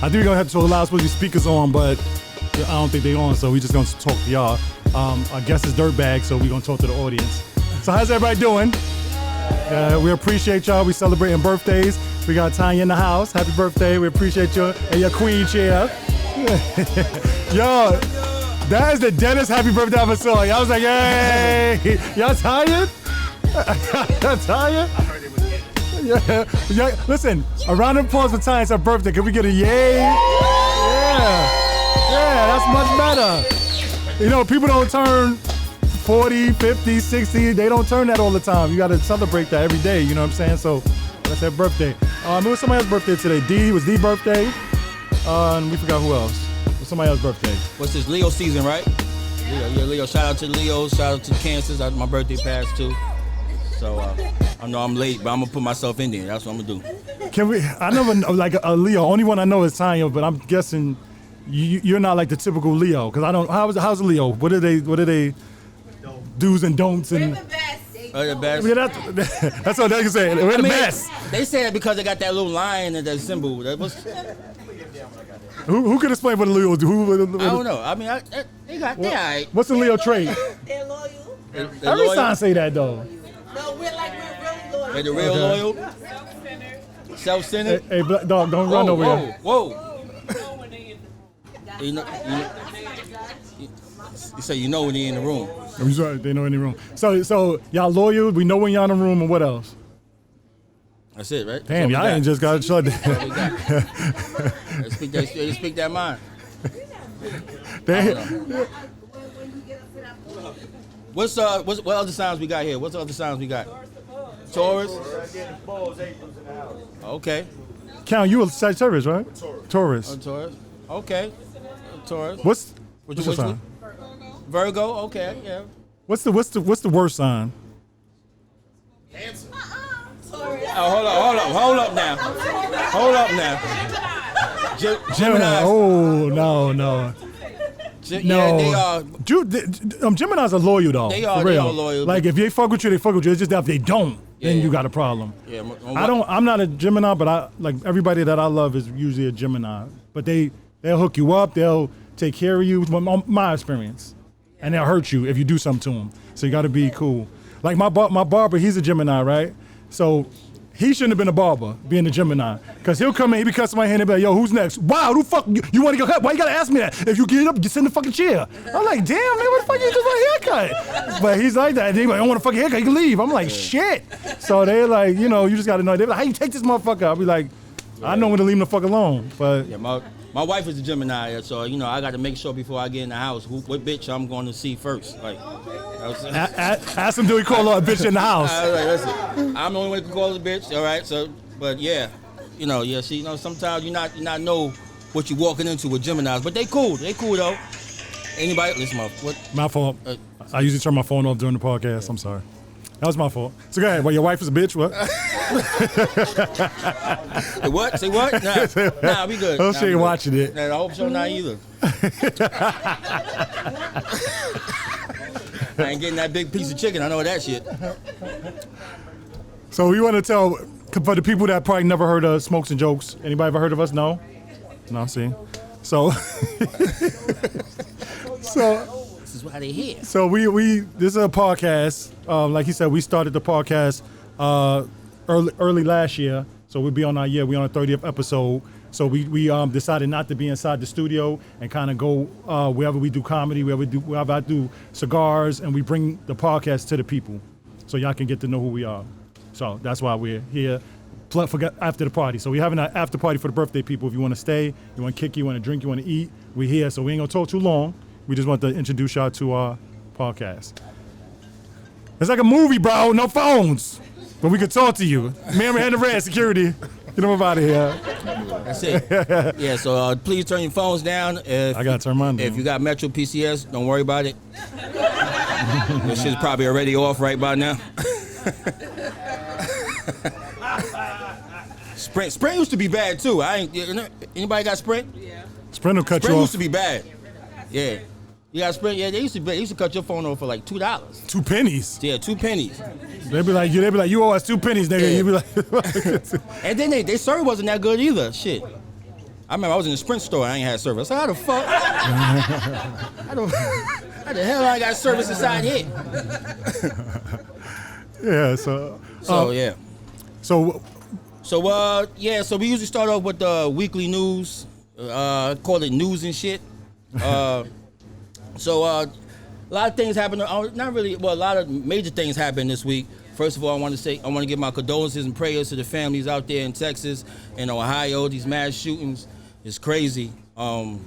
I think we're gonna have to allow supposed to be speakers on, but I don't think they're on, so we just gonna talk to y'all. Our guest is Dirtbag, so we're gonna talk to the audience. So how's everybody doing? We appreciate y'all. We celebrating birthdays. We got Tanya in the house. Happy birthday. We appreciate you and your queen chair. Yo, that is the deadest happy birthday I ever saw. Y'all was like, hey, y'all tired? Y'all tired? Yeah. Listen, a round of applause for Tanya's birthday. Can we get a yay? Yeah, that's much better. You know, people don't turn 40, 50, 60. They don't turn that all the time. You got to celebrate that every day. You know what I'm saying? So that's their birthday. It was somebody else's birthday today. D was the birthday. And we forgot who else. It was somebody else's birthday. What's this? Leo season, right? Leo. Shout out to Leo. Shout out to Cancers. My birthday passed too. So I know I'm late, but I'm gonna put myself in there. That's what I'm gonna do. Can we? I never know, like a Leo. Only one I know is Tanya, but I'm guessing you're not like the typical Leo. Cause I don't. How's a Leo? What are they? Do's and don'ts and. We're the best. Yeah, that's what they can say. We're the best. They say it because they got that little lion and that symbol. Who can explain what a Leo do? I don't know. I mean, they got that. Right. What's a Leo trait? They're loyal. Every sign say that though. No, we're really loyal. They're the real loyal. Self-centered. Hey, black dog, don't run over here. Whoa. You say you know when they're in the room. They know in the room. So y'all loyal. We know when y'all in the room, and what else? That's it, right? Damn, y'all ain't just got shut down. They speak that mind. What other signs we got here? What's the other signs we got? Taurus. Okay. Count, you a Sagittarius, right? Taurus. Taurus. Okay. Taurus. What's your sign? Virgo. Okay. Yeah. What's the worst sign? Cancer. Oh, hold up now. Gemini. Oh no. No. Yeah, they are. Geminis are loyal though. They are. For real. They are loyal. Like if they fuck with you, they fuck with you. It's just that if they don't, then you got a problem. Yeah. I'm not a Gemini, but I like everybody that I love is usually a Gemini. But they'll hook you up. They'll take care of you. My experience, and they'll hurt you if you do something to them. So you got to be cool. Like my barber, he's a Gemini, right? So he shouldn't have been a barber, being a Gemini. Because he'll come in, he be cutting my hand and be like, yo, who's next? Wow, who the fuck, you want to get cut? Why you got to ask me that? If you get up, you sit in the fucking chair. I'm like, damn, man, what the fuck you do for a haircut? But he's like that. And he's like, I don't want a fucking haircut, you can leave. I'm like, shit. So they're like, you know, you just got to know. They're like, how you take this motherfucker? I'll be like, I know when to leave him the fuck alone. But yeah, my wife is a Gemini, so you know I got to make sure before I get in the house what bitch I'm going to see first. Like, ask him, do he call her a bitch in the house? I was like, listen, I'm the only one who can call her a bitch. All right, so but yeah, see, sometimes you not know what you're walking into with Geminis, but they cool though. Anybody? Listen, my fault. I usually turn my phone off during the podcast. I'm sorry. That was my fault. So go ahead. Well, your wife is a bitch. What? What? Say what? Nah, we good. I hope she ain't watching it. Nah, I hope so not either. I ain't getting that big piece of chicken. I know that shit. So we want to tell, for the people that probably never heard of Smokesxjokes, anybody ever heard of us? No? No, see? So, this is why they here. So this is a podcast. Like he said, we started the podcast early last year. So we'll be on our year. We're on our 30th episode. So we decided not to be inside the studio and kind of go wherever we do comedy, wherever I do cigars, and we bring the podcast to the people, so y'all can get to know who we are. So that's why we're here. After the party. So we're having an after party for the birthday people. If you want to stay, you want to kick, you want to drink, you want to eat, we're here. So we ain't gonna talk too long. We just want to introduce y'all to our podcast. It's like a movie, bro. No phones, but we can talk to you. Man, hand the red security. Get them up out of here. That's it. Yeah, so please turn your phones down. I got to turn mine down. If you got Metro PCS, don't worry about it. This shit's probably already off right by now. Sprint used to be bad, too. Anybody got Sprint? Yeah. Sprint will cut you Sprint off. used to be bad. Yeah. You got Sprint? Yeah, they used to cut your phone off for like $2. 2 pennies? Yeah, 2 pennies. They'd be like, you owe us 2 pennies, nigga. Yeah. You'd be like, and then their service wasn't that good either. Shit. I remember I was in the Sprint store. I ain't had service. I said, how the fuck? How the hell I got service inside here? Yeah. So. Yeah. So. So we usually start off with the weekly news. Call it news and shit. A lot of things happened. Not really. Well, a lot of major things happened this week. First of all, I want to give my condolences and prayers to the families out there in Texas and Ohio. These mass shootings is crazy. The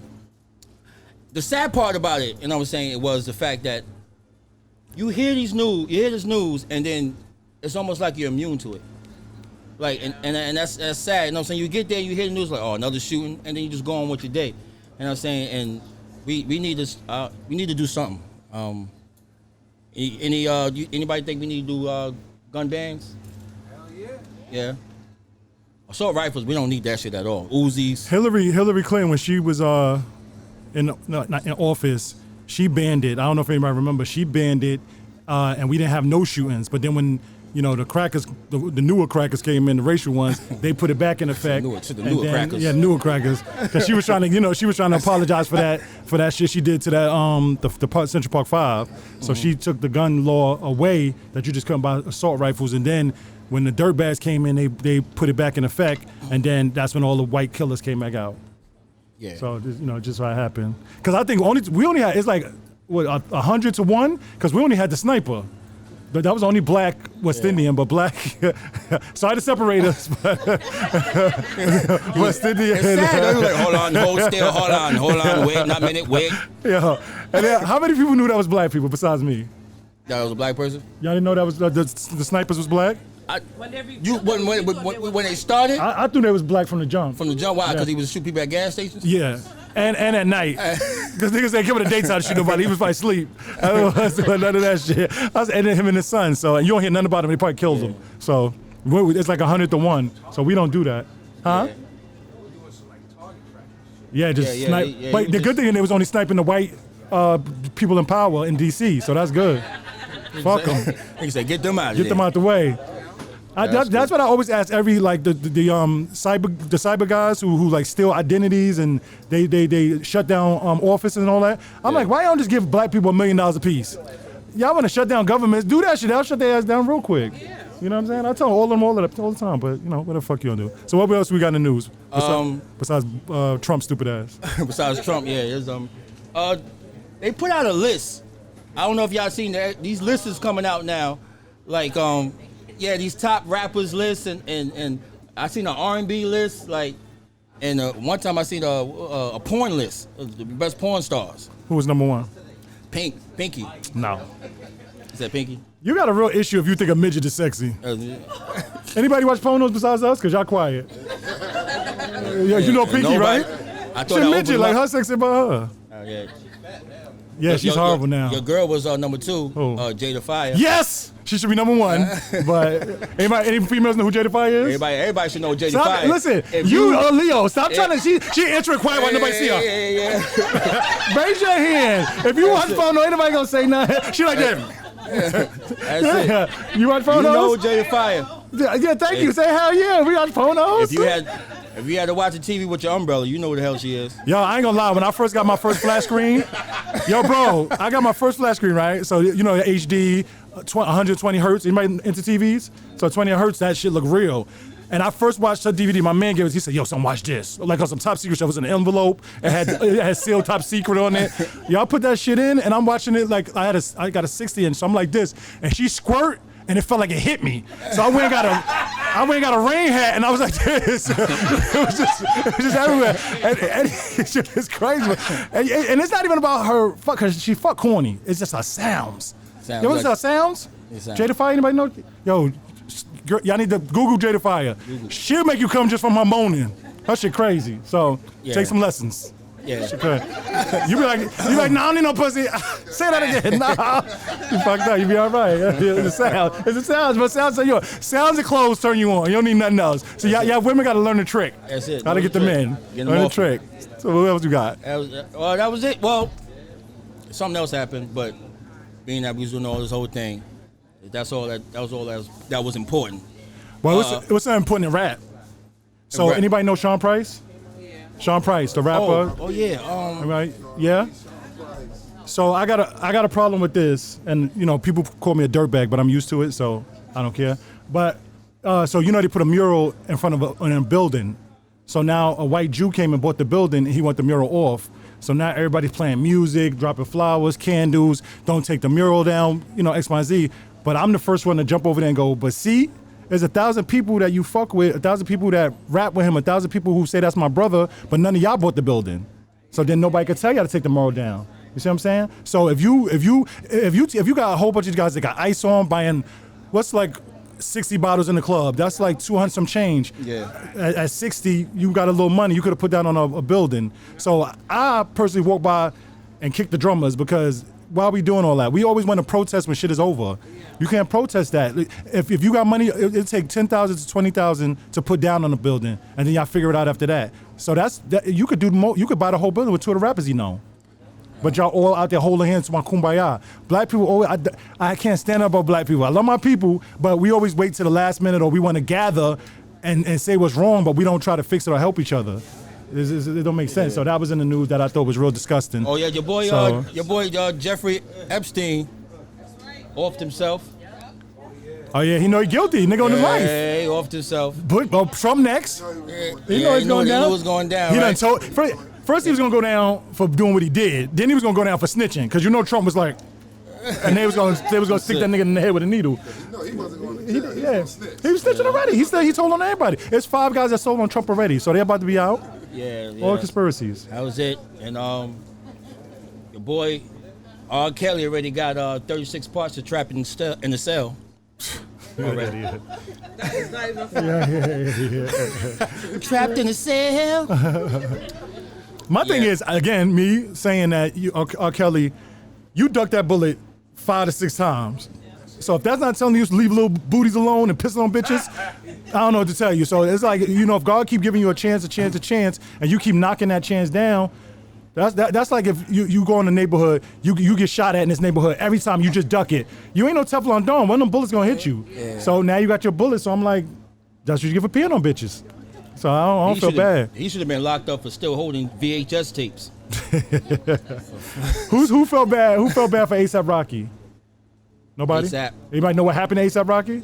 sad part about it, and I was saying, it was the fact that you hear this news, and then it's almost like you're immune to it. Like, and that's sad. You know what I'm saying? You get there, you hear the news, like, oh, another shooting, and then you just go on with your day. You know what I'm saying? And we need to do something. Anybody think we need to do gun bans? Hell yeah. Yeah. Assault rifles, we don't need that shit at all. Uzis. Hillary Clinton, when she was not in office, she banned it. I don't know if anybody remember. She banned it, and we didn't have no shootings. But then when the crackers, the newer crackers came in, the racial ones, they put it back in effect. The newer crackers. Yeah, newer crackers. Because she was trying to, apologize for that shit she did to that the Central Park 5. So she took the gun law away that you just couldn't buy assault rifles, and then when the dirtbags came in, they put it back in effect, and then that's when all the white killers came back out. Yeah. So just what happened. Because I think we only had, it's like what 100 to 1, because we only had the sniper. But that was only black West Indian, but black. Sorry to separate us, but West Indian. It's sad. Like, hold on, wait, not a minute, wait. Yeah. And then, how many people knew that was black people besides me? That was a black person? Y'all didn't know that was the snipers was black? When they started? I thought they was black from the jump. From the jump, why? Because he was shooting people at gas stations? Yeah. And at night. Because niggas ain't coming to daytime to shoot nobody. He was probably asleep. I don't know none of that shit. I was editing him and his son, so and you don't hear nothing about him. They probably killed him. So it's like 100 to 1. So we don't do that. Huh? Yeah, just snipe. But the good thing is they was only sniping the white people in power in D.C., so that's good. Fuck them. He said, get them out of Get there. them out the way. That's what I always ask every the cyber guys who like steal identities and they shut down offices and all that. I'm like, why y'all don't just give black people $1 million a piece? Y'all want to shut down governments? Do that shit. They'll shut their ass down real quick. You know what I'm saying? I tell all of them all the time, but what the fuck you gonna do? So what else we got in the news besides Trump's stupid ass? Besides Trump, they put out a list. I don't know if y'all seen that. These lists is coming out now, like these top rappers lists and I seen an R&B list, like, and one time I seen a porn list of the best porn stars. Who was number one? Pinky. No. Is that Pinky? You got a real issue if you think a midget is sexy. Anybody watch pornos besides us? Cause y'all quiet. You know Pinky, right? I thought she's a midget, like her sexy about her. Yeah, she's horrible now. Your girl was number 2, Jada Fire. Yes! She should be number 1. But any females know who Jada Fire is? Everybody should know Jada Fire. Listen, you are Leo. Stop trying to. She entering quiet while nobody see her. Yeah. Raise your hand. If you watch porno, ain't nobody gonna say nothing. She like that. That's it. You watch pornos? You know Jada Fire. Yeah, thank you. Say hell yeah. We watch pornos. If you had to watch the TV with your umbrella, you know who the hell she is. Yo, I ain't gonna lie. When I first got my first flat screen, I got my first flat screen, right? So, HD, 120 hertz. Anybody into TVs? So 20 hertz, that shit look real. And I first watched the DVD. My man gave us. He said, "Yo, son, watch this." Like on some Top Secret stuff. It was in an envelope. It had sealed Top Secret on it. Y'all put that shit in, and I'm watching it like I got a 60-inch. So I'm like this, and she squirt. And it felt like it hit me. So I went and got a rain hat, and I was like this. it was just everywhere. And it's crazy. And it's not even about her fuck, because she fuck corny. It's just her sounds. Yo, what's her sounds? Jada Fire, anybody know? Yo, y'all need to Google Jada Fire. She'll make you come just from her moaning. That shit crazy. So take some lessons. Yeah. You be like, nah, I don't need no pussy. Say that again. Nah. You fucked up. You be all right. It's a sound. But sounds and clothes turn you on. You don't need nothing else. So y'all women got to learn the trick. That's it. How to get the men. Learn the trick. So what else you got? That was it. Well, something else happened, but being that we was doing all this whole thing, that was important. Well, it was something important in rap. So anybody know Sean Price? Sean Price, the rapper. Oh yeah. Right? Yeah. So I got a problem with this, and you know, people call me a dirtbag, but I'm used to it, so I don't care. But so you know, they put a mural in front of a building. So now a white Jew came and bought the building, and he want the mural off. So now everybody's playing music, dropping flowers, candles. Don't take the mural down, you know, X, Y, Z. But I'm the first one to jump over there and go, but see, there's 1,000 people that you fuck with, 1,000 people that rap with him, 1,000 people who say that's my brother, but none of y'all bought the building. So then nobody can tell y'all to take the mural down. You see what I'm saying? So if you got a whole bunch of guys that got ice on buying, what's like 60 bottles in the club, that's like 200 some change. Yeah. At 60, you got a little money, you could have put that on a building. So I personally walk by and kick the drummers because why are we doing all that? We always want to protest when shit is over. You can't protest that. If you got money, it'll take 10,000 to 20,000 to put down on the building, and then y'all figure it out after that. So you could do you could buy the whole building with 2 of the rappers you know. But y'all all out there holding hands to my kumbaya. Black people always, I can't stand up about black people. I love my people, but we always wait to the last minute, or we want to gather and say what's wrong, but we don't try to fix it or help each other. It don't make sense. So that was in the news that I thought was real disgusting. Oh yeah, your boy Jeffrey Epstein offed himself. Oh yeah, he know he guilty. Nigga on his life. Hey, offed himself. But Trump next. He know it's going down. He knew it was going down. He right? done told. First he was gonna go down for doing what he did. Then he was gonna go down for snitching, because you know Trump was like, and they was gonna stick that nigga in the head with a needle. No, he wasn't going to jail. Yeah, he was snitching already. He told on everybody. There's 5 guys that sold on Trump already, so they're about to be out. Yeah. All conspiracies. That was it. And your boy R. Kelly already got 36 parts of trapped in the cell. Already. That's not even funny. Trapped in the cell. My thing is, again, me saying that R. Kelly, you ducked that bullet 5 to 6 times. So if that's not telling you to leave little booties alone and piss on bitches, I don't know what to tell you. So it's like, you know, if God keep giving you a chance, and you keep knocking that chance down, that's like if you go in the neighborhood, you get shot at in this neighborhood. Every time you just duck it. You ain't no Teflon Don. One of them bullets gonna hit you. Yeah. So now you got your bullets. So I'm like, that's what you get for peeing on bitches. So I don't feel bad. He should have been locked up for still holding VHS tapes. Who felt bad? Who felt bad for A$AP Rocky? Nobody? A$AP. Anybody know what happened to A$AP Rocky?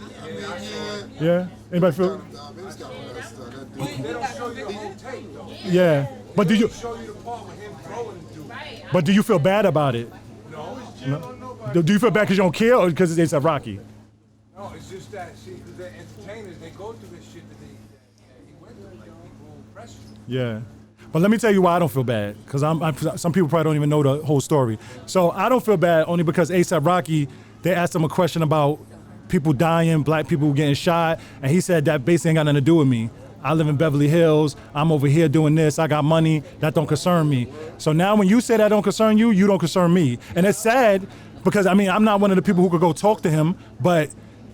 Yeah. Anybody feel? They don't show you the whole tape, though. Yeah. But do you? They show you the part with him throwing the dude. But do you feel bad about it? No, it's chill on nobody. Do you feel bad because you don't care, or because it's A$AP Rocky? No, it's just that, see, because they're entertainers, they go through this shit that he went through, like people pressure. Yeah. But let me tell you why I don't feel bad, because some people probably don't even know the whole story. So I don't feel bad only because A$AP Rocky, they asked him a question about people dying, black people getting shot, and he said that basically ain't got nothing to do with me. I live in Beverly Hills, I'm over here doing this, I got money, that don't concern me. So now when you say that don't concern you, you don't concern me. And it's sad, because I mean, I'm not one of the people who could go talk to him, but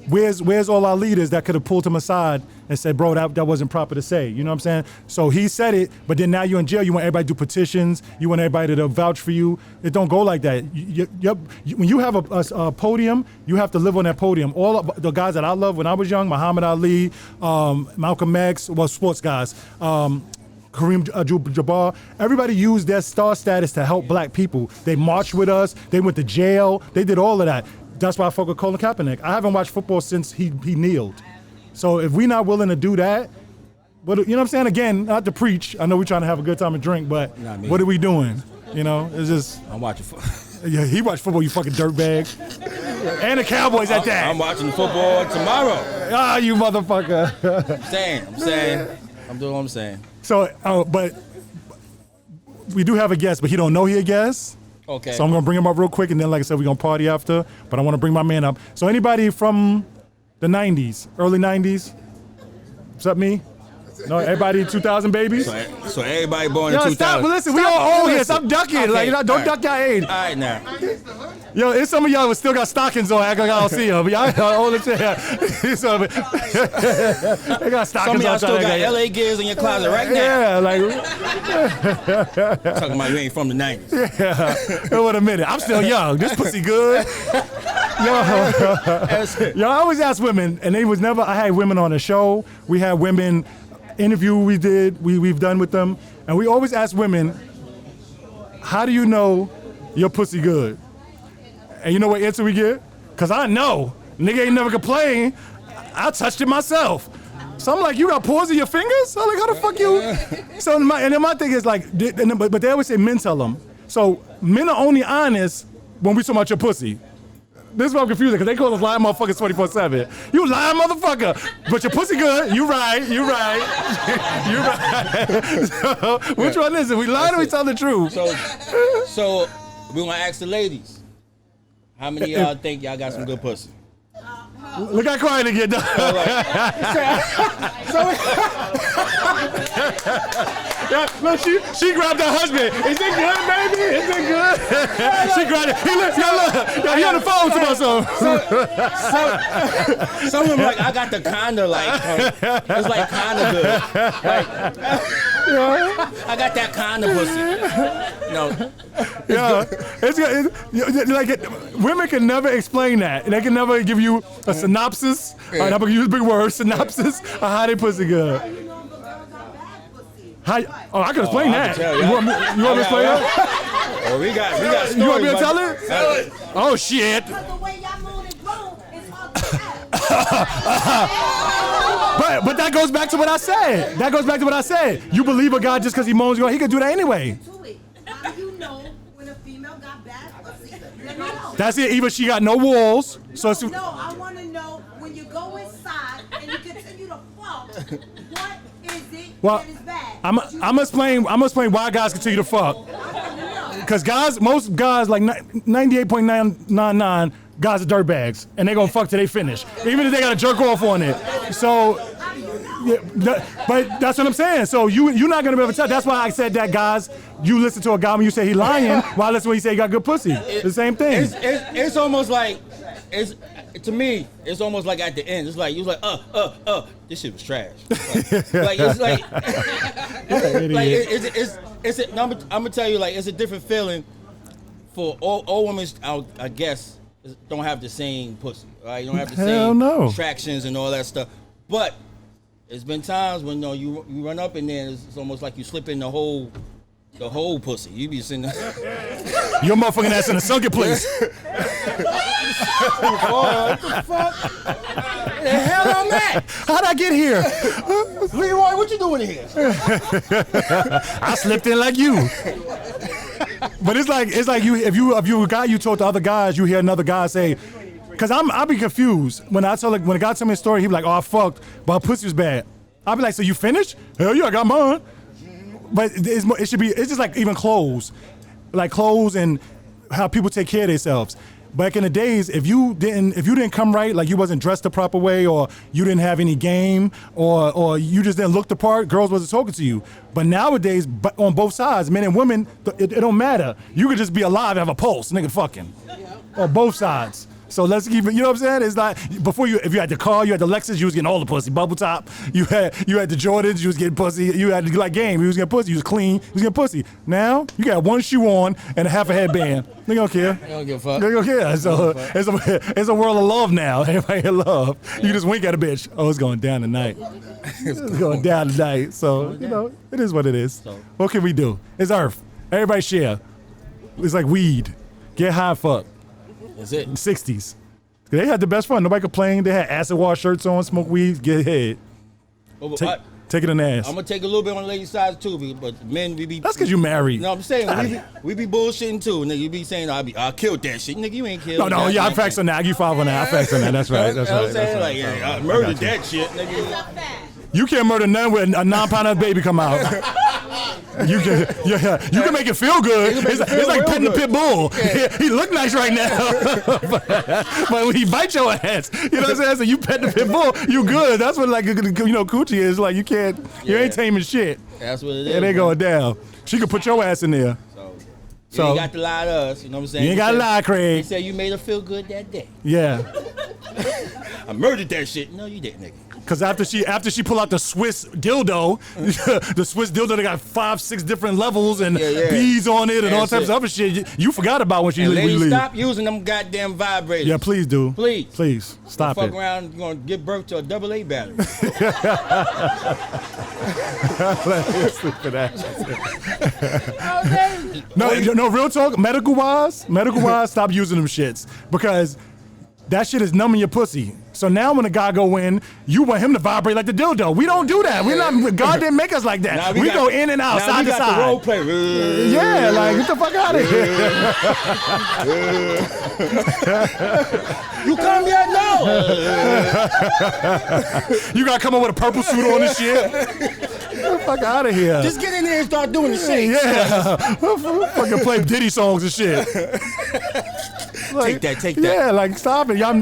where's all our leaders that could have pulled him aside and said, bro, that wasn't proper to say, you know what I'm saying? So he said it, but then now you're in jail, you want everybody to do petitions, you want everybody to vouch for you. It don't go like that. When you have a podium, you have to live on that podium. All of the guys that I loved when I was young, Muhammad Ali, Malcolm X, well, sports guys, Kareem Jabbar, everybody used their star status to help black people. They marched with us, they went to jail, they did all of that. That's why I fuck with Colin Kaepernick. I haven't watched football since he kneeled. So if we're not willing to do that, you know what I'm saying? Again, not to preach. I know we're trying to have a good time and drink, but what are we doing? You know, it's just. I'm watching football. Yeah, he watched football, you fucking dirtbag. And the Cowboys at that. I'm watching football tomorrow. Ah, you motherfucker. I'm saying. I'm doing what I'm saying. So, but we do have a guest, but he don't know he a guest. Okay. So I'm gonna bring him up real quick, and then, like I said, we're gonna party after. But I want to bring my man up. So anybody from the '90s, early '90s? What's up, me? No, everybody 2000 babies. So everybody born in 2000. Stop! But listen, we all old here. Stop ducking. Okay, Like, don't duck your age. All right now. Yo, it's some of y'all who still got stockings on. Act like I don't see them. But y'all old as hell. They got stockings on. Some of y'all still got LA gears in your closet right now. Yeah, like. Talking about you ain't from the 90s. Yeah. Wait a minute. I'm still young. This pussy good. Yo, I always ask women, and they was never. I had women on the show. We had women interview we've done with them, and we always ask women, how do you know your pussy good? And you know what answer we get? Cause I know. Nigga ain't never complained. I touched it myself. So I'm like, you got pores in your fingers? I'm like, how the fuck you? So and then my thing is like, but they always say men tell them. So men are only honest when we talk about your pussy. This is why I'm confused, because they call us lying motherfuckers 24/7. You lying motherfucker, but your pussy good. You right. You right. So, which one is it? We lie or we tell the truth? So we want to ask the ladies. How many of y'all think y'all got some good pussy? Look how quiet it get done. Yeah, look, she grabbed her husband. Is it good, baby? Is it good? She grabbed it. He on the phone to myself. Some of them like, I got the kinda like, it's like kinda good. Like, I got that kinda pussy. No. Yeah, it's like women can never explain that. They can never give you a synopsis. Yeah. I'm gonna use a big word, synopsis of how they pussy good. How, I can explain that. You want me to explain that? Oh, we got stories. You want me to tell it? Oh shit. But that goes back to what I said. You believe a guy just because he moans, he could do that anyway. How do you know when a female got bad pussy? That's it. Even she got no walls. So no, I want to know when you go inside and you continue to fuck. What is it that is bad? I'm gonna explain why guys continue to fuck. Because most guys, like 98.999 guys are dirtbags, and they gonna fuck till they finish, even if they gotta jerk off on it. So. Yeah, but that's what I'm saying. So you're not gonna be able to tell. That's why I said that, guys. You listen to a guy when you say he lying, while I listen when he say he got good pussy. The same thing. It's almost like to me. It's almost like at the end. It's like you was like this shit was trash. Like it's like I'm gonna tell you, like, it's a different feeling for all women. I guess don't have the same pussy, right? You don't have the same attractions and all that stuff, but. There's been times when you run up in there, it's almost like you slip in the whole pussy. You be sitting there. Your motherfucking ass in a sunken place. What the fuck? The hell I'm at? How'd I get here? Leroy, what you doing here? I slipped in like you. But it's like you if you a guy, you talk to other guys, you hear another guy say. Cause I'll be confused when a guy tell me a story, he be like, "Oh, I fucked, but her pussy was bad." I'll be like, "So you finished?" "Hell yeah, I got mine." But it's just like even clothes and how people take care of themselves. Back in the days, if you didn't come right, like you wasn't dressed the proper way, or you didn't have any game, or you just didn't look the part, girls wasn't talking to you. But nowadays, on both sides, men and women, it don't matter. You could just be alive and have a pulse, nigga, fucking, on both sides. So let's keep it, you know what I'm saying? It's like, before if you had the car, you had the Lexus, you was getting all the pussy. Bubble top, you had the Jordans, you was getting pussy. You had the game, you was getting pussy. You was clean, you was getting pussy. Now, you got one shoe on and a half a headband. They don't care. They don't give a fuck. They don't care. So it's a world of love now. Everybody in love. You just wink at a bitch. Oh, it's going down tonight. It's going down tonight. So, it is what it is. What can we do? It's Earth. Everybody share. It's like weed. Get high, fuck. That's it. 60s. They had the best fun. Nobody complained. They had acid wash shirts on, smoke weed, get head. Take it in the ass. I'm gonna take a little bit on the ladies' side too, but men, we be. That's because you married. No, I'm saying we be bullshitting too, nigga. You be saying I killed that shit, nigga. You ain't killed. No, yeah, I facts on that. I give you 5 on that. I facts on that. That's right. That's right. I'm saying, like, yeah, I murdered that shit, nigga. You can't murder none with a 9-pound baby come out. You can make it feel good. It's like petting a pit bull. Yeah. He look nice right now, but when he bite your ass, you know what I'm saying? So you pet the pit bull, you good. That's what coochie is. Like you ain't taming shit. That's what it is. It ain't going down. She could put your ass in there. So you ain't got to lie to us. You know what I'm saying? You ain't got to lie, Craig. You said you made her feel good that day. Yeah. I murdered that shit. No, you didn't, nigga. Cause after she pull out the Swiss dildo, the Swiss dildo that got 5-6 different levels and beads on it and all types of other shit, you forgot about when she And leave. ladies, stop using them goddamn vibrators. Yeah, please do. Please stop fuck it. around, you're gonna give birth to a AA battery. No, real talk. Medical wise, stop using them shits because that shit is numbing your pussy. So now when a guy go in, you want him to vibrate like the dildo. We don't do that. We not. God didn't make us like that. Now we go in and out, side to side. The role play. Yeah, like get the fuck out of here. You come here now. You gotta come up with a purple suit on and shit. Get the fuck out of here. Just get in there and start doing the shit. Yeah. Fucking play Diddy songs and shit. Like, take that. Yeah, like stop it. Y'all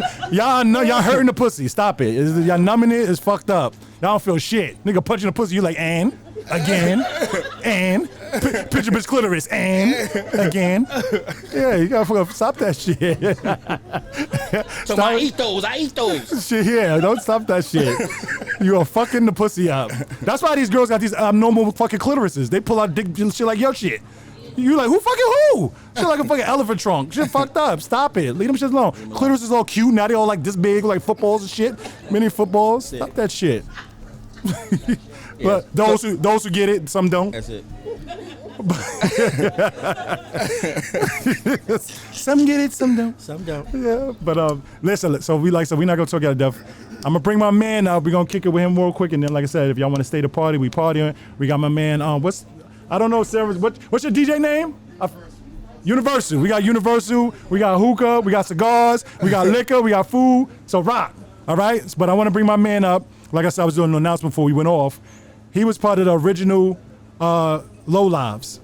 hurting the pussy. Stop it. Y'all numbing it. It's fucked up. Y'all don't feel shit. Nigga punching the pussy. You like and again and picture bitch clitoris and again. Yeah, you gotta fucking stop that shit. So I eat those. Shit, yeah, don't stop that shit. You are fucking the pussy up. That's why these girls got these abnormal fucking clitorises. They pull out dick shit like your shit. You like, who fucking who? Shit like a fucking elephant trunk. Shit fucked up. Stop it. Leave them shit alone. Clitoris is all cute. Now they all like this big, like footballs and shit. Mini footballs. Stop that shit. But those who get it, some don't. That's it. Some get it, some don't. Some don't. Yeah, but listen. So we're not gonna talk out of death. I'm gonna bring my man out. We're gonna kick it with him real quick, and then like I said, if y'all want to stay to party, we partying. We got my man. I don't know, Sarah. What's your DJ name? Universal. We got Universal. We got hookah. We got cigars. We got liquor. We got food. So rock. All right. But I want to bring my man up. Like I said, I was doing an announcement before we went off. He was part of the original Low Lives.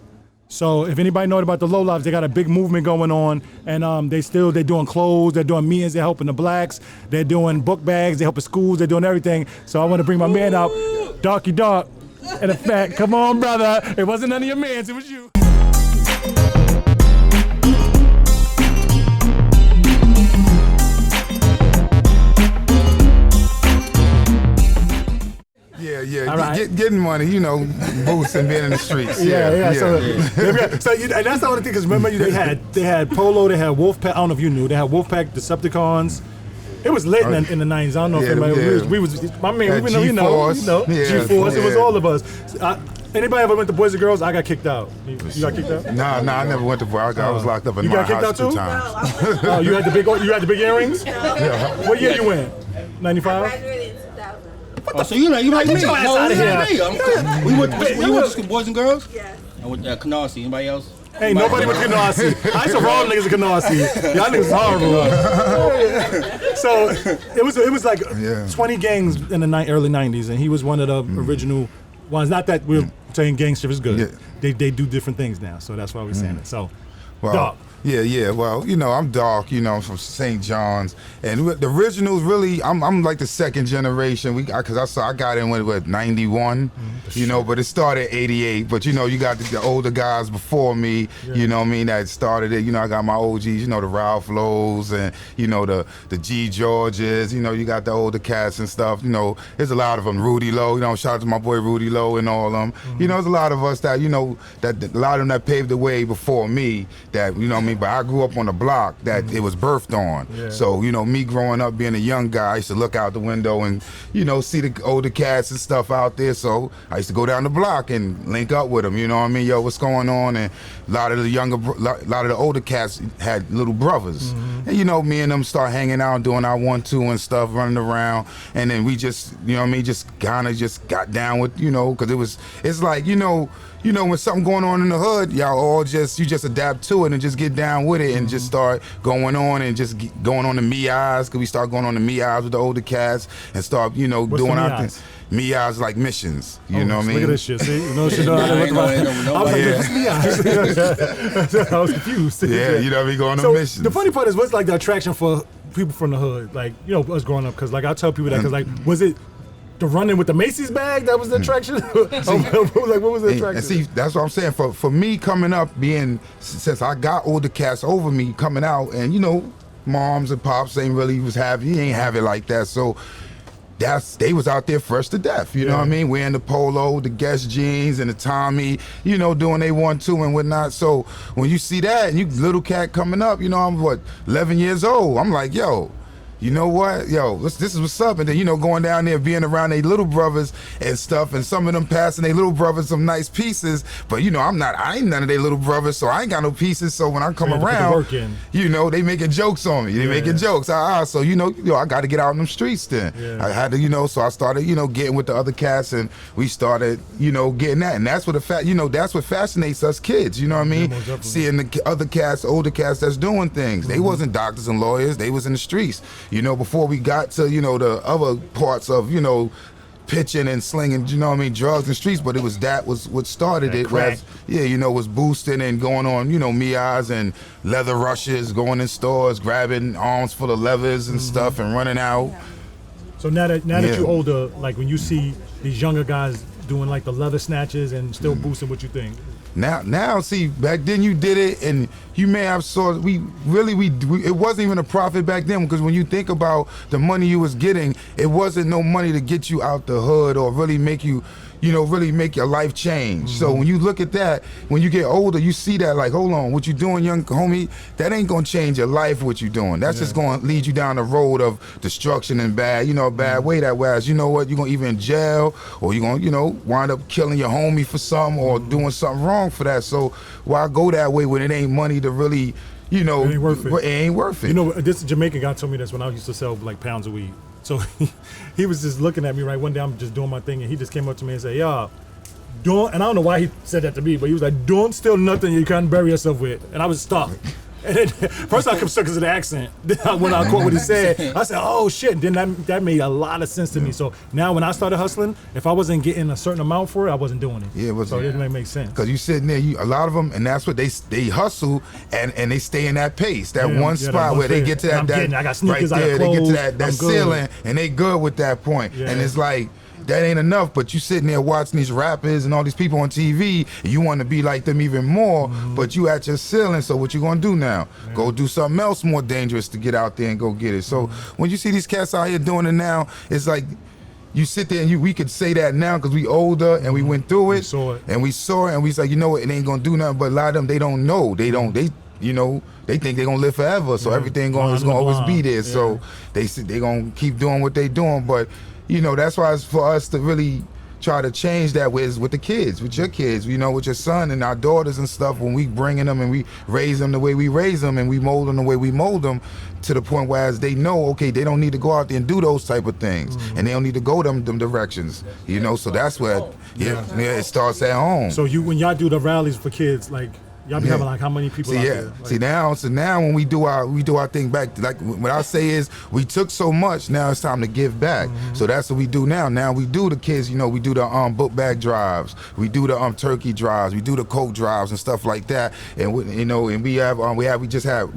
So if anybody knows about the Low Lives, they got a big movement going on, and they're doing clothes. They're doing meetings. They're helping the blacks. They're doing book bags. They're helping schools. They're doing everything. So I want to bring my man out, Darky Dark. And in fact, come on, brother. It wasn't none of your mans, it was you. Yeah. All right. Getting money, boosts and being in the streets. Yeah. So and that's the only thing, because remember, they had Polo, they had Wolfpack. I don't know if you knew. They had Wolfpack, Decepticons. It was lit in the 90s. I don't know if anybody. We was my man. We know. G-Force. It was all of us. Anybody ever went to Boys and Girls? I got kicked out. You got kicked out? Nah, I never went to Boys. I was locked up in my house 2 times. Oh, you had the big earrings? Yeah. What year you went? 95? Graduated in 2000. Oh, so you like me? Get your ass out of here. We went to school, Boys and Girls. Yes. I went to Canarsie. Anybody else? Ain't nobody with Canarsie. I used to rob niggas at Canarsie. Y'all niggas horrible. So it was like 20 gangs in the early 90s, and he was one of the original ones. Not that we're saying gangster is good. Yeah. They do different things now, so that's why we're saying it. So, Dark. Yeah. Well, I'm Dark. I'm from St. John's, and the originals really. I'm like the second generation. Because I got in with 91. But it started 88. But you got the older guys before me. You know what I mean? That started it. I got my OGs. The Ralph Lowe's and the G Georges. You got the older cats and stuff. There's a lot of them. Rudy Lowe. Shout out to my boy Rudy Lowe and all of them. There's a lot of us that that a lot of them that paved the way before me. That what I mean. But I grew up on a block that it was birthed on. Yeah. So, me growing up being a young guy, I used to look out the window and, see the older cats and stuff out there. So I used to go down the block and link up with them, you know what I mean? Yo, what's going on? And a lot of the older cats had little brothers. And, me and them start hanging out, doing our 1-2 and stuff, running around. And then we just, just kind of just got down with, because it's like, when something going on in the hood, y'all all you just adapt to it and just get down with it and just start going on and just going on the me-eyes, because we start going on the me-eyes with the older cats and start, doing our thing. Me-eyes like missions, you know what I mean? Look at this shit, see? I was confused. Yeah, we going on missions. The funny part is, what's like the attraction for people from the hood? Like, us growing up, because like I tell people that, because like, was it the running with the Macy's bag that was the attraction? Like, what was the attraction? And see, that's what I'm saying. For me coming up, since I got older cats over me coming out, and moms and pops ain't really he ain't have it like that. So they was out there fresh to death, you know what I mean? Wearing the polo, the Guess jeans, and the Tommy, you know, doing they 1-2 and whatnot. So when you see that, and you little cat coming up, you know, I'm 11 years old. I'm like, yo, you know what, yo, this is what's up. And then, you know, going down there, being around their little brothers and stuff, and some of them passing their little brothers some nice pieces. But, you know, I ain't none of their little brothers, so I ain't got no pieces. So when I come around, you know, they making jokes on me. They making jokes. So, you know, I got to get out in them streets then. I had to, you know, so I started, you know, getting with the other cats, and we started, you know, getting that. And that's what that's what fascinates us kids, you know what I mean? Seeing the other cats, older cats that's doing things. They wasn't doctors and lawyers. They was in the streets. You know, before we got to, you know, the other parts of, you know, pitching and slinging, you know what I mean, drugs and streets, but it was what started it. Was, you know, was boosting and going on, you know, Mia's and leather rushes, going in stores, grabbing arms full of levers and stuff and running out. So now that you're older, like when you see these younger guys doing like the leather snatches and still boosting, what you think? Now, see, back then you did it, and you may have saw it wasn't even a profit back then, because when you think about the money you was getting, it wasn't no money to get you out the hood or really make you, you know, really make your life change. So when you look at that, when you get older, you see that like, hold on, what you doing, young homie, that ain't gonna change your life, what you doing. That's just gonna lead you down the road of destruction and bad way that was. You know what, you're gonna either in jail, or you're gonna, you know, wind up killing your homie for something, or doing something wrong for that. So why go that way when it ain't money to really, you know, it ain't worth it. It ain't worth it. You know, this Jamaican guy told me this when I used to sell like pounds of weed. So he was just looking at me, right? One day I'm just doing my thing, and he just came up to me and said, "Yeah, don't," and I don't know why he said that to me, but he was like, "Don't steal nothing you can't bury yourself with." And I was stuck. And then first I kept stuck because of the accent. Then when I caught what he said, I said, "Oh shit!" And then that made a lot of sense to me. So now when I started hustling, if I wasn't getting a certain amount for it, I wasn't doing it. Yeah, so it didn't make sense. Because you sitting there, a lot of them, and that's what they hustle, and they stay in that pace, that one spot where they get to that I got sneakers, right there, I got clothes, they get to that ceiling, and they good with that point. Yeah. And it's like, that ain't enough, but you sitting there watching these rappers and all these people on TV, and you want to be like them even more, but you at your ceiling, so what you gonna do now? Go do something else more dangerous to get out there and go get it. So when you see these cats out here doing it now, it's like, you sit there and we could say that now because we older and we went through it, and we saw it, and we was like, you know what, it ain't gonna do nothing. But a lot of them, they don't know. They you know, they think they're gonna live forever, so everything is gonna always be there. So they gonna keep doing what they doing, but you know, that's why it's for us to really try to change that with the kids, with your kids, you know, with your son and our daughters and stuff. When we bringing them and we raise them the way we raise them, and we mold them the way we mold them, to the point where as they know, okay, they don't need to go out there and do those type of things, and they don't need to go them directions, you know. So that's where it starts at home. So when y'all do the rallies for kids, like, y'all be having like how many people out there? Like, See now when we do our thing back, like what I say is, we took so much, now it's time to give back. So that's what we do now. Now we do the kids, you know, we do the book bag drives, we do the turkey drives, we do the coke drives and stuff like that. And you know, and we just had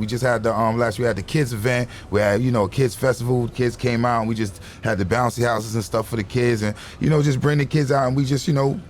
the last, we had the kids event, we had, you know, a kids festival, kids came out, and we just had the bouncy houses and stuff for the kids, and you know, just bring the kids out, and we just you know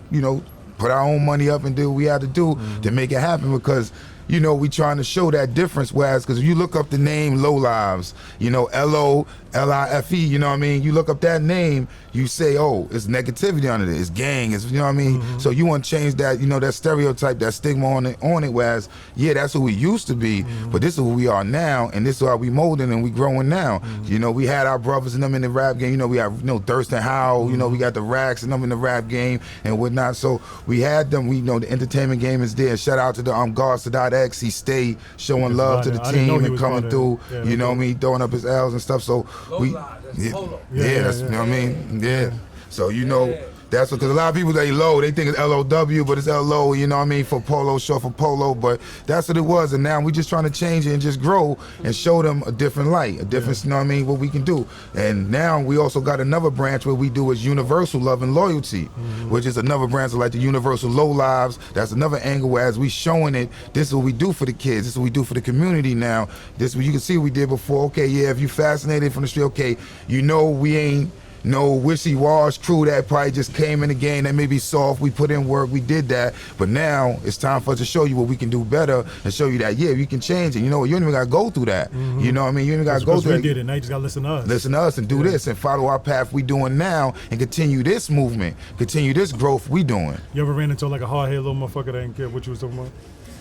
put our own money up and do what we had to do to make it happen, because you know, we trying to show that difference. Whereas, because if you look up the name Low Lives, you know, LOLIFE, you know what I mean? You look up that name, you say, oh, it's negativity on it, it's gang, it's, you know what I mean? So you want to change that, you know, that stereotype, that stigma on it. Whereas, yeah, that's who we used to be, but this is who we are now, and this is how we molding and we growing now. You know, we had our brothers and them in the rap game. You know, we have, you know, Thurston Howell, you know, we got the Racks and them in the rap game and whatnot. So we had them, we know the entertainment game is there. Shout out to the Garza.X. He stayed showing love to the team and coming through, you know what I mean, throwing up his L's and stuff. So we, that's, you know what I mean? Yeah. So, you know, that's because a lot of people, they low, they think it's LOW, but it's LO, you know what I mean, for polo, short for polo, but that's what it was. And now we just trying to change it and just grow and show them a different light, a different, you know what I mean, what we can do. And now we also got another branch where we do is universal love and loyalty, which is another branch of like the universal low lives. That's another angle where as we showing it, this is what we do for the kids, this is what we do for the community now. This is what you can see we did before. Okay, yeah, if you fascinated from the street, okay, you know we ain't no wishy-wash crew that probably just came in the game that may be soft. We put in work, we did that, but now it's time for us to show you what we can do better and show you that, yeah, you can change it. You know what, you don't even got to go through that. You know what I mean? You don't even got to go through we did it, now you just got to listen to us. Listen to us and do this and follow our path we doing now and continue this movement, continue this growth we doing. You ever ran into like a hard-headed little motherfucker that didn't care what you was talking about?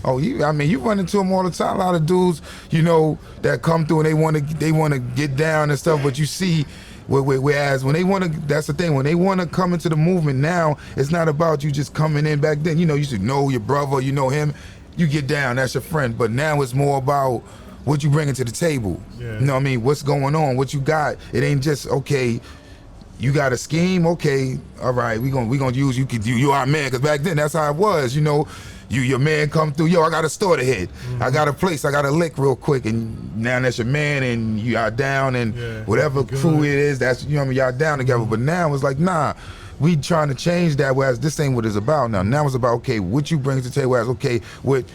Oh, you run into them all the time. A lot of dudes, you know, that come through and they want to get down and stuff, but you see, whereas when they want to, that's the thing, when they want to come into the movement now, it's not about you just coming in. Back then, you know, you should know your brother, you know him, you get down, that's your friend. But now it's more about what you bringing to the table. Yeah. You know what I mean? What's going on? What you got? It ain't just, okay, you got a scheme, okay, all right, we gonna use you our man, because back then that's how it was, you know. Your man come through, yo, I got a store to hit. I got a place, I got a lick real quick, and now that's your man, and you are down, and whatever crew it is, that's, you know what I mean, y'all down together. But now it's like, nah, we trying to change that, whereas this ain't what it's about now. Now it's about, okay, what you bring to the table, whereas, okay, what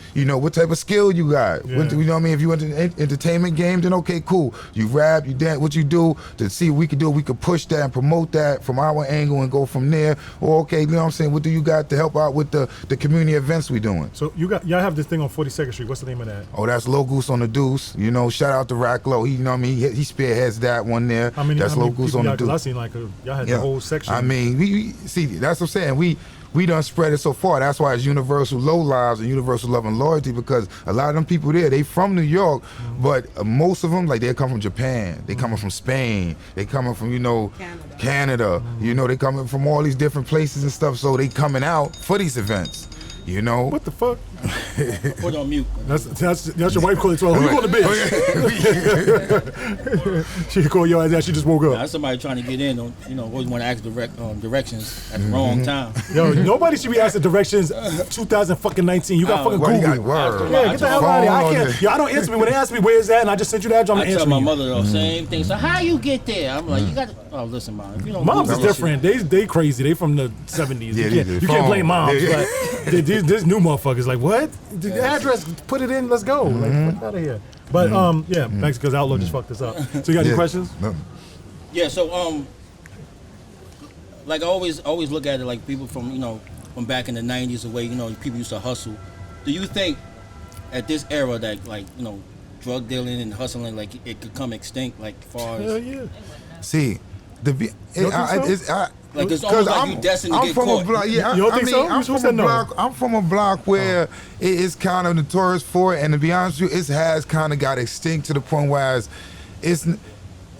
type of skill you got. You know what I mean? If you into entertainment game, then okay, cool. You rap, you dance, what you do to see what we could do, we could push that and promote that from our angle and go from there. Or okay, you know what I'm saying, what do you got to help out with the community events we doing? So y'all have this thing on 42nd Street. What's the name of that? Oh, that's Low Goose on the Deuce. You know, shout out to Rack Low. He, you know what I mean, he spearheads that one there. That's Low Goose on the Deuce. I seen like y'all had the whole section. I mean, we see, that's what I'm saying. We done spread it so far. That's why it's universal low lives and universal love and loyalty, because a lot of them people there, they from New York, but most of them, like, they come from Japan, they coming from Spain, they coming from, you know, Canada. You know, they coming from all these different places and stuff, so they coming out for these events. You know what the fuck? Put on mute. That's your wife calling. So who you going to bitch? She call your ass out. She just woke up. That's somebody trying to get in. You know, always want to ask directions at the wrong time. Yo, nobody should be asking directions. 2019. You got fucking Google. Yeah, get the hell out of here. I can't. Yo, I don't answer me when they ask me where is that, and I just sent you that. I'm I answering tell my you. mother the same thing. So how you get there? I'm like, you got to. Oh, listen, mom. If you don't Moms is Google different. They crazy. They from the 70s. Yeah, you can't blame moms. But this new motherfuckers like, what? The address, put it in. Let's go. Like, fuck out of here. But Mexico's Outlaw just fucked us up. So you got any questions? No. Yeah. So like I always look at it like people from from back in the 90s, the way people used to hustle. Do you think at this era that like drug dealing and hustling like it could come extinct like far as? Hell yeah. See, it's like it's almost like you destined to get from caught. A block, yeah, You don't think so? I'm from a block. I'm from a block where it is kind of notorious for it, and to be honest with you, it has kind of got extinct to the point where it's.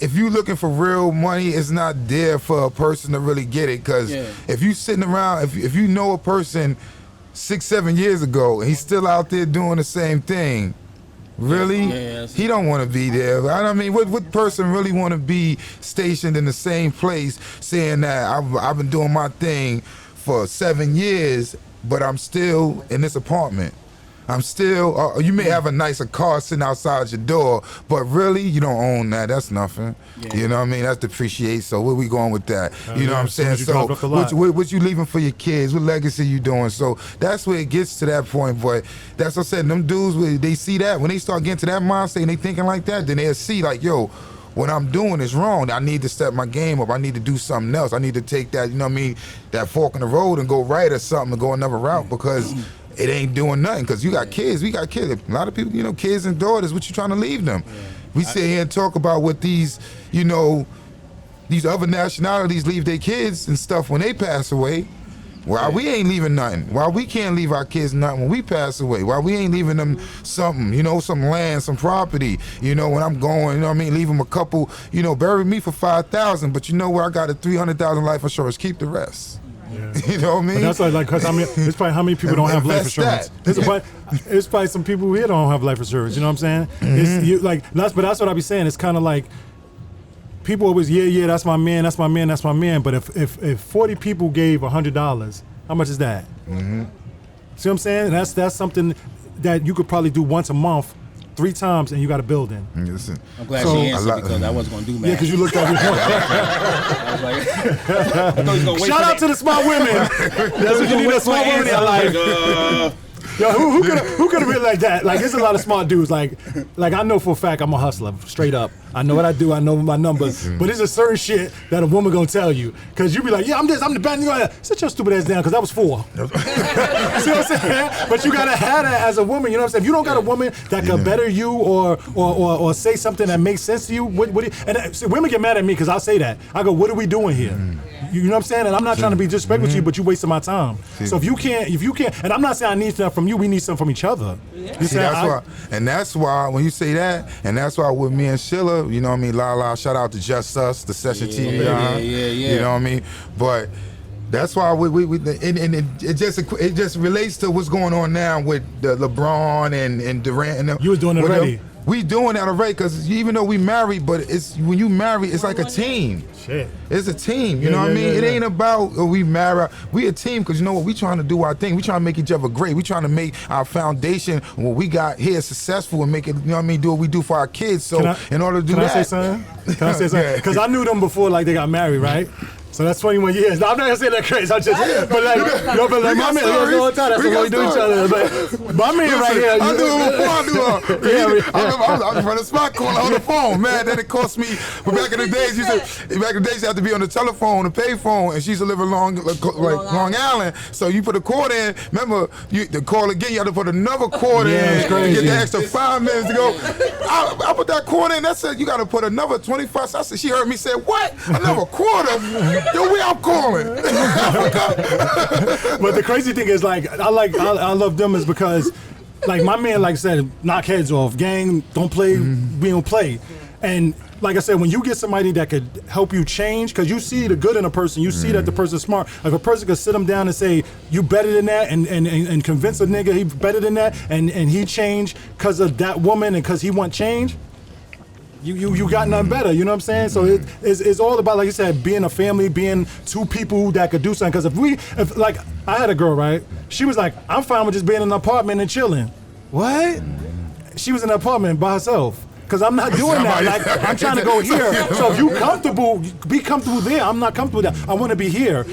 If you looking for real money, it's not there for a person to really get it. Because if you sitting around, if you know a person 6-7 years ago and he's still out there doing the same thing, really? He don't want to be there. I mean, what person really want to be stationed in the same place saying that I've been doing my thing for 7 years, but I'm still in this apartment. I'm still, you may have a nicer car sitting outside your door, but really, you don't own that. That's nothing. Yeah. You know what I mean? That's depreciate. So where we going with that? You know what I'm saying? So what you leaving for your kids? What legacy you doing? So that's where it gets to that point. But that's what I said. Them dudes, they see that. When they start getting to that mindset and they thinking like that, then they'll see like, yo, what I'm doing is wrong. I need to step my game up. I need to do something else. I need to take that, you know what I mean, that fork in the road and go right or something and go another route, because it ain't doing nothing. Because you got kids. We got kids. A lot of people, kids and daughters, what you trying to leave them? Yeah. We sit here and talk about what these, these other nationalities leave their kids and stuff when they pass away. Why we ain't leaving nothing? Why we can't leave our kids nothing when we pass away? Why we ain't leaving them something, some land, some property, when I'm going, leave them a couple, bury me for $5,000, but I got a $300,000 life insurance, keep the rest. Yeah. You know what I mean? But that's like, because it's probably how many people don't have life insurance. It's probably some people here don't have life insurance. You know what I'm saying? Mm-hmm. But that's what I be saying. It's kind of like people always, that's my man, that's my man, that's my man. But if 40 people gave $100, how much is that? Mm-hmm. See what I'm saying? That's something that you could probably do once a month, 3 times, and you got a building. Listen, I'm glad she answered because I wasn't going to do math. Yeah, because you looked at me. I was like, I thought he was gonna wait shout out to the smart women. That's what you need, a smart women in your life. Yo, who could have been like that? Like, there's a lot of smart dudes. Like I know for a fact I'm a hustler, straight up. I know what I do. I know my numbers. But there's a certain shit that a woman gonna tell you, cause you be like, yeah, I'm the best. You go, sit your stupid ass down, cause that was 4. See what I'm saying? But you gotta have that as a woman. You know what I'm saying? If you don't got a woman that can better you or say something that makes sense to you, see, women get mad at me because I'll say that. I go, what are we doing here? You know what I'm saying? And I'm not trying to be disrespectful to you, but you wasting my time. So if you can't, and I'm not saying I need something from you, we need something from each other. You See, that's why when you say that, and that's why with me and Sheila, you know what I mean, la shout out to Just Us, the Session TV, you know what I mean? But that's why it just relates to what's going on now with the LeBron and Durant. And you was doing it already. We doing that already, because even though we married, but it's when you marry, it's like a team. Shit. It's a team, you know what I mean? It ain't about we marry. We a team, because you know what? We trying to do our thing. We trying to make each other great. We trying to make our foundation, what we got here, successful, and make it, you know what I mean, do what we do for our kids. So in order to do that. Can I say something? Because I knew them before, like, they got married, right? So that's 21 years. Now, I'm not gonna say that crazy. I'm just, but like my man, all the time. That's what we do each other. But my man right here, I do it before I was running a spot calling on the phone, man. Then it cost me. But back in the days, you had to be on the telephone, the pay phone, and she used to live in Long Island. So you put a cord in. Remember, the call again, you had to put another cord in to get the extra 5 minutes to go. I put that cord in. That said, you got to put another 25. So I said, she heard me say, what? Another quarter? Yo, where I'm calling? But the crazy thing is, like, I love them is because, like, my man, like I said, knock heads off. Gang, don't play, we don't play. And like I said, when you get somebody that could help you change, because you see the good in a person, you see that the person's smart. If a person could sit them down and say, you better than that, and convince a nigga he better than that, and he changed because of that woman and because he want change, you got nothing better, you know what I'm saying? So it's all about, like you said, being a family, being two people that could do something. Because if like, I had a girl, right? She was like, I'm fine with just being in an apartment and chilling. What? She was in an apartment by herself. Because I'm not doing that. Like, I'm trying to go here. So if you comfortable, be comfortable there. I'm not comfortable there. I want to be here.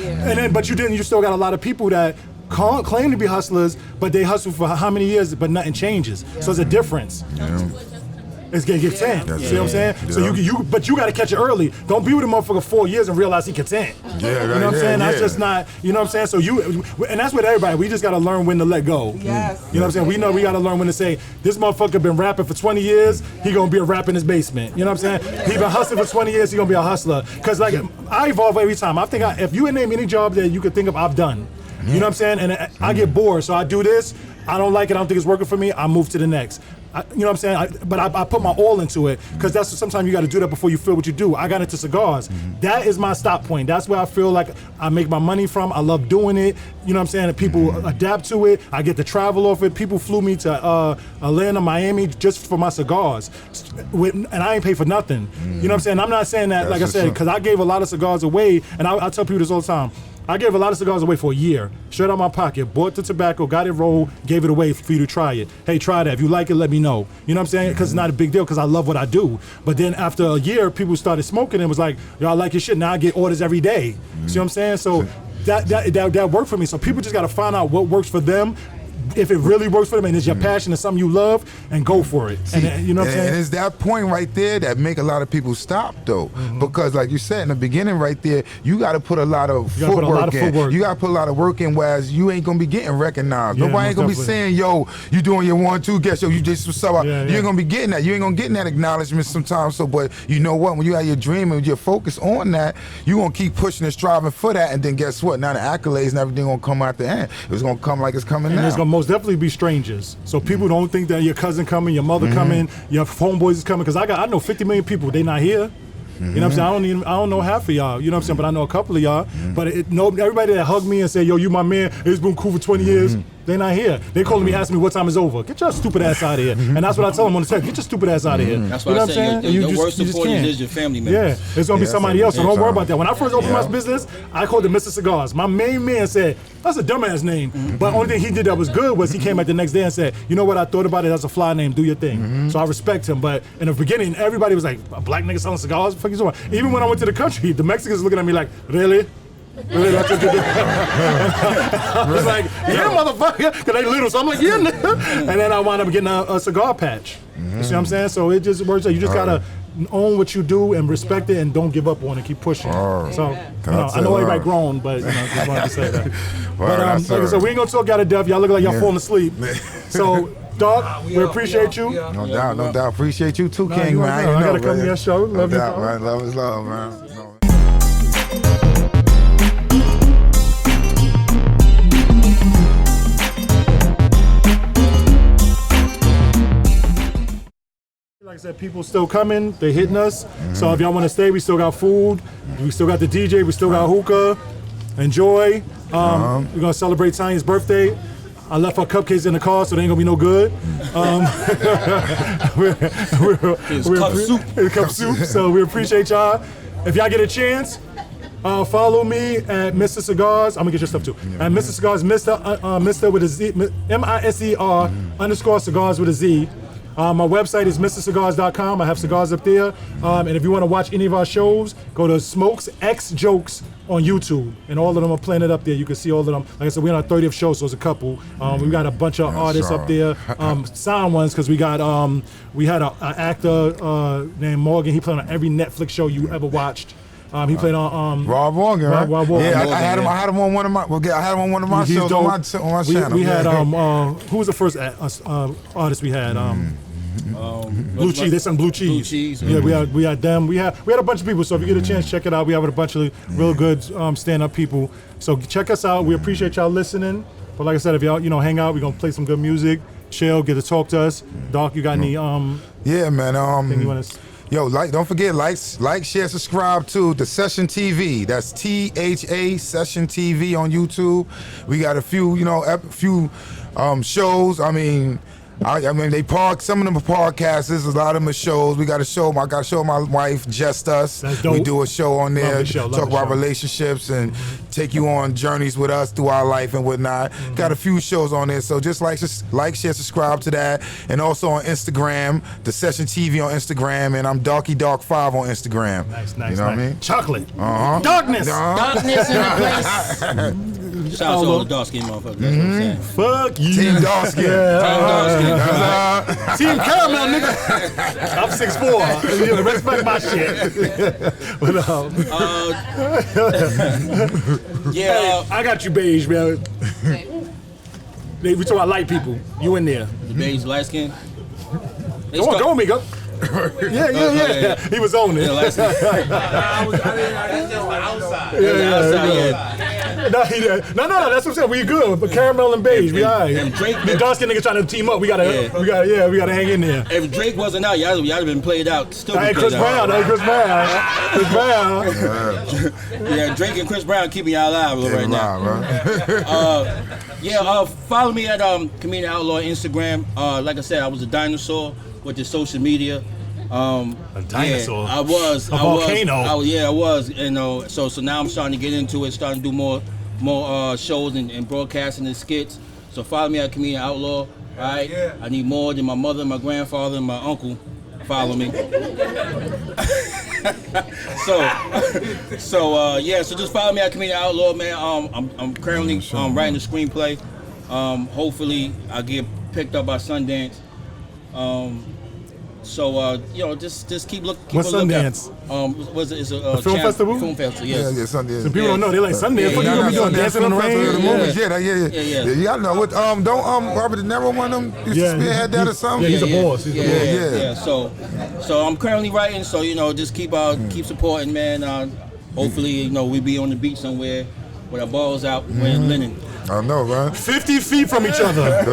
But you still got a lot of people that claim to be hustlers, but they hustle for how many years, but nothing changes. So it's a difference. It's gonna get 10. See what I'm saying? Yeah. So but you gotta catch it early. Don't be with a motherfucker 4 years and realize he content. You know what I'm saying? That's just not. You know what I'm saying? So and that's with everybody. We just gotta learn when to let go. Yes. You know what I'm saying? We know we gotta learn when to say, this motherfucker been rapping for 20 years. He gonna be a rapper in his basement. You know what I'm saying? He been hustling for 20 years. He gonna be a hustler. Cause like, I evolve every time. I think if you name any job that you could think of, I've done. You know what I'm saying? And I get bored, so I do this. I don't like it. I don't think it's working for me. I move to the next. You know what I'm saying? But I put my all into it, because that's sometimes you got to do that before you feel what you do. I got into cigars. That is my stop point. That's where I feel like I make my money from. I love doing it. You know what I'm saying? And people adapt to it. I get to travel off it. People flew me to Atlanta, Miami just for my cigars, and I ain't paid for nothing. You know what I'm saying? I'm not saying that, like I said, because I gave a lot of cigars away, and I tell people this all the time. I gave a lot of cigars away for a year, straight out of my pocket, bought the tobacco, got it rolled, gave it away for you to try it. Hey, try that. If you like it, let me know. You know what I'm saying? Because it's not a big deal, because I love what I do. But then after a year, people started smoking and was like, yo, I like your shit. Now I get orders every day. See what I'm saying? So that worked for me. So people just got to find out what works for them. If it really works for them and it's your passion and something you love, and go for it. See, and you know what I'm saying? And it's that point right there that make a lot of people stop, though. Because like you said in the beginning right there, you got to put a lot of footwork in. You got to put a lot of work in, whereas you ain't going to be getting recognized. Nobody ain't going to be saying, yo, you doing your 1-2, guess yo, you just what's up. You ain't going to be getting that. You ain't going to get that acknowledgement sometimes. So, but you know what? When you have your dream and you're focused on that, you going to keep pushing and striving for that. And then guess what? Now the accolades and everything going to come at the end. It's going to come like it's coming now. It's going to most definitely be strangers. So people don't think that your cousin coming, your mother coming, your homeboys is coming. Because I know 50 million people, they not here. You know what I'm saying? I don't know half of y'all. You know what I'm saying? But I know a couple of y'all. But everybody that hugged me and said, yo, you my man, it's been cool for 20 years. They not here. They calling me, asking me what time is over. Get your stupid ass out of here. And that's what I tell them on the text. Get your stupid ass out of here. That's what I'm saying. Your worst supporters is your family members. Yeah, it's gonna be somebody else. So don't worry about that. When I first opened my business, I called it Mr. Cigars. My main man said, that's a dumbass name. But only thing he did that was good was he came back the next day and said, you know what, I thought about it. That's a fly name. Do your thing. So I respect him. But in the beginning, everybody was like, a black nigga selling cigars? What the fuck you talking about? Even when I went to the country, the Mexicans looking at me like, really? I was like, yeah, motherfucker, because they little. So I'm like, yeah, nigga. And then I wound up getting a cigar patch. You see what I'm saying? So it just works out. You just gotta own what you do and respect it and don't give up on it. Keep pushing. So I know everybody grown, but just wanted to say that. But like I said, we ain't gonna talk out of death. Y'all look like y'all falling asleep. So, Doc, we appreciate you. No doubt. Appreciate you too, King, man. I gotta come to your show. Love you, man. Love is love, man. Like I said, people still coming. They hitting us. So if y'all want to stay, we still got food. We still got the DJ. We still got hookah. Enjoy. We're gonna celebrate Tanya's birthday. I left her cupcakes in the car, so they ain't gonna be no good. Cup soup. So we appreciate y'all. If y'all get a chance, follow me at Mr. Cigars. I'm gonna get your stuff too. At Mr. Cigars, Mr. with a Z, MISER _cigars with a Z. My website is MrCigars.com. I have cigars up there. And if you want to watch any of our shows, go to Smokesxjokes on YouTube. And all of them are planted up there. You can see all of them. Like I said, we're on our 30th show, so it's a couple. We got a bunch of artists up there. Sound ones, because we had an actor named Morgan. He played on every Netflix show you ever watched. He played on Rob Morgan, right? Rob Morgan. Yeah, I had him on one of my. I had him on one of my shows on my channel. We had who was the first artist we had? Blue Cheese. They sung Blue Cheese. Blue Cheese. Yeah, we had them. We had a bunch of people. So if you get a chance, check it out. We have a bunch of real good stand-up people. So check us out. We appreciate y'all listening. But like I said, if y'all hang out, we're gonna play some good music, chill, get to talk to us. Doc, you got any Yeah, man. thing you want to? Yo, don't forget, like, share, subscribe to the Session TV. That's THA Session TV on YouTube. We got a few, shows. I mean, they some of them are podcasts. There's a lot of them are shows. I got to show my wife, Just Us. That's dope. We do a show on there, Love talk the about show. relationships and take you on journeys with us through our life and whatnot. Got a few shows on there, so just like, share, subscribe to that. And also on Instagram, the Session TV on Instagram, and I'm DarkyDark5 on Instagram. Nice. You know what I mean? Chocolate. Darkness. Darkness in the place. Shout out to all the dark skin motherfuckers. That's what I'm saying. Fuck you. Team Darskin. Team Caramel, nigga. I'm 6'4". You respect my shit. But, I got you, beige, man. We talk about light people. You in there? The beige light skin. Go on, Mika. Yeah. He was on it. Yeah, light skin. No, that's what I'm saying. We good, but caramel and beige, we all right. And Drake, the dark skin nigga trying to team up. We gotta hang in there. If Drake wasn't out, y'all have been played out. Still Hey, be Chris played out. Brown. Yeah, Drake and Chris Brown keeping y'all alive right now. Follow me at Comedian Outlaw Instagram. Like I said, I was a dinosaur with the social media. A dinosaur. Yeah, I was. A volcano. I was. So now I'm starting to get into it, starting to do more shows and broadcasting and skits. So follow me at Comedian Outlaw. All right. Yeah. I need more than my mother, my grandfather, and my uncle. Follow me. So just follow me at Comedian Outlaw, man. I'm currently writing a screenplay. Hopefully I get picked up by Sundance. Just keep looking. What's Sundance? It's a film festival? Film festival, yes. Yeah, Sundance. Some people don't know. They like Sundance. What you gonna be doing? Dancing in the rain? Yeah. Y'all know what? Don't Robert De Niro one of them used to spearhead that or something? Yeah, he's a boss. Yeah. So I'm currently writing. So just keep supporting, man. Hopefully, we be on the beach somewhere with our balls out, wearing linen. I know, right? 50 feet from each other.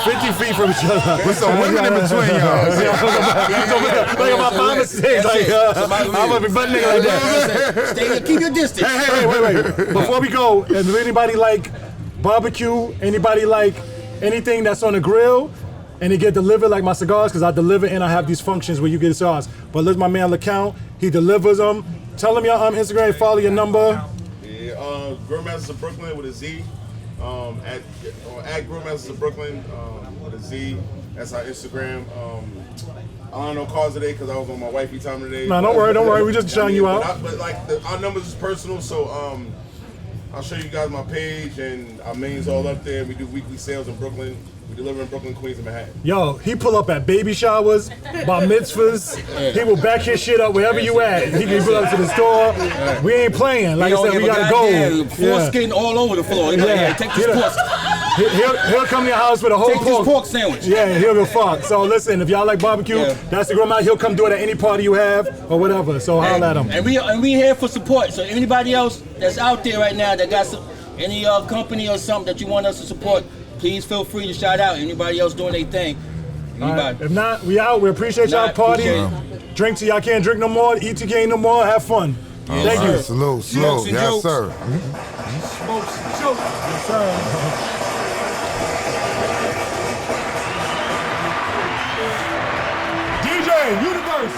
50 feet from each other. With some women in between y'all. Like about 5 or 6. Like, I'm gonna be butt nigga like that. Stay, keep your distance. Hey, wait. Before we go, is anybody like barbecue? Anybody like anything that's on the grill? And it get delivered like my cigars, because I deliver and I have these functions where you get cigars. But let my man LeCount, he delivers them. Tell him your Instagram, follow your number. Grillmasters of Brooklyn with a Z. At Grillmasters of Brooklyn with a Z. That's our Instagram. I don't know calls today because I was on my wifey time today. No, don't worry. We just shouting you out. But our numbers is personal, so I'll show you guys my page, and our menus all up there. We do weekly sales in Brooklyn. We deliver in Brooklyn, Queens, and Manhattan. Yo, he pull up at baby showers, bar mitzvahs. He will back his shit up wherever you at. He can pull up to the store. We ain't playing. Like I said, we gotta go. Foreskin all over the floor. Yeah, take this pork. He'll come to your house with a whole Take this pork sandwich. Yeah, he'll go fuck. So listen, if y'all like barbecue, that's the grill out. He'll come do it at any party you have or whatever. So holler at him. And we here for support. So anybody else that's out there right now that got any company or something that you want us to support, please feel free to shout out. Anybody else doing their thing. Right. If not, we out. We appreciate y'all party. Drink till y'all can't drink no more. Eat till you can't no more. Have fun. Thank you. Salute. Yes, sir. Smokesxjokes. Yes, sir. DJ Universe.